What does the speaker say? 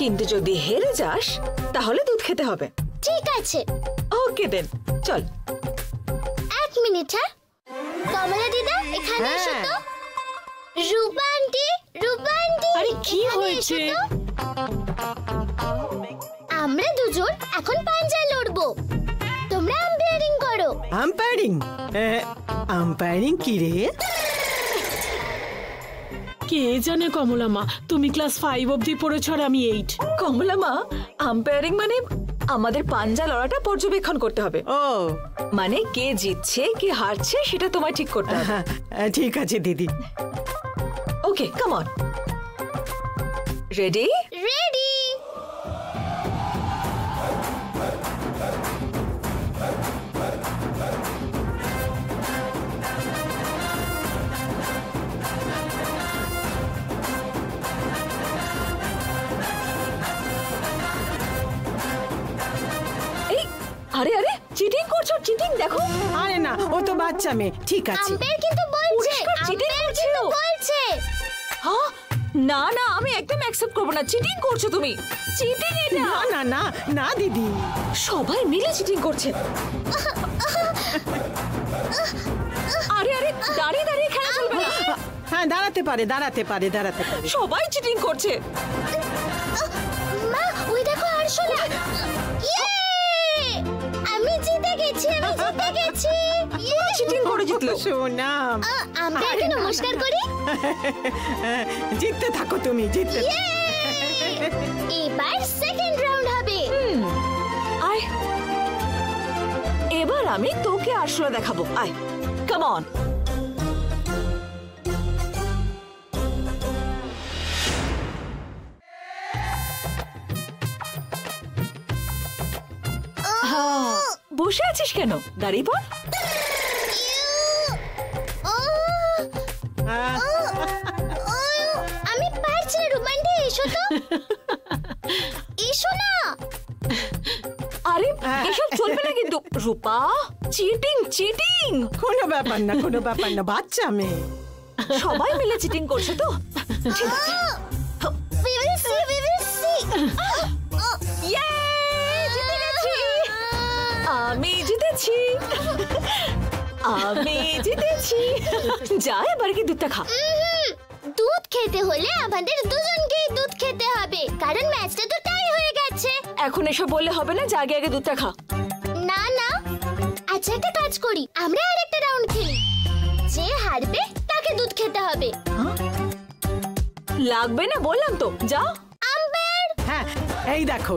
কিন্তু যদি হেরে যাস তাহলে দুধ খেতে হবে। ঠিক আছে। ওকে দেন, চল। এক মিনিট। হ্যাঁ কমলা দিদা এখানে এসো তো। রূপা আন্টি, রূপা আন্টি। আরে কি হয়েছে? আমরা দুজন এখন পাঞ্জা লড়বো, তোমরা আম্পায়ারিং করো। আম্পায়ারিং? আম্পায়ারিং কি রে? কে জানে কমলা মা, তুমি ক্লাস 5 অবধি পড়েছ আর আমি 8। কমলা মা, আম্পায়ারিং মানে আমাদের পাঞ্জা লড়াটা পর্যবেক্ষণ করতে হবে। ও মানে কে জিতছে কে হারছে সেটা তোমায় ঠিক করতে হবে। ঠিক আছে দিদি। ওকে, কাম অন। রেডি? রেডি। আরে আরে, চিটিং করছো, চিটিং দেখো। আরে না, ও তো বাচ্চা মেয়ে। ঠিক আছে। আম্পায়ার কিন্তু বলছে, চিটিং আম্পায়ার করছে কিন্তু ও। বলছে। হ্যাঁ, না না, আমি একদম অ্যাকসেপ্ট করব না। চিটিং করছো তুমি, চিটিং এটা। না না না না দিদি, সবাই মিলে চিটিং করছে। আরে আরে, দাঁড়িয়ে দাঁড়িয়ে খেলা চলবে না। হ্যাঁ দাঁড়াতে পারে, দাঁড়াতে পারে, দাঁড়াতে পারে। সবাই চিটিং করছে। মা ওই দেখো আরশোলা। ইয়ে! আমি জিতে গেছি, আমি জিতে গেছি। চিটিং করে জিতলো। সোনা, আম্পায়ারকে নমস্কার করি। জিততে থাকো তুমি, জিততে। এবার সেকেন্ড রাউন্ড হবে। আয়, এবার আমি তোকে আরশোলা দেখাবো। আয়, কাম অন। বসে আছিস কেন? দাঁড়িয়ে পড়। আমি পারছি না। রুমান্ডি এসো তো, এসো না। আরে এসব চলবে না কিন্তু। রূপা, চিটিং চিটিং। কোনো ব্যাপার না, কোনো ব্যাপার না, বাচ্চা মেয়ে। সবাই মিলে চিটিং করছে তো। ঠিক আছে। We will see, we will see. Yay! জিতে গেছি। আমি জিতেছি, আমি জিতেছি। যা, এবার কি দুধটা খা। দুধ খেতে হলে আমাদের দুজনকেই দুধ খেতে হবে, কারণ ম্যাচটা তো টাই হয়ে গেছে। এখন এসব বললে হবে না, যা আগে আগে দুধটা খা। না না, আচ্ছা একটা কাজ করি, আমরা আরেকটা রাউন্ড খেলি। যে হারবে তাকে দুধ খেতে হবে। লাগবে না বললাম তো, যা। আম্পায়ার। হ্যাঁ এই দেখো,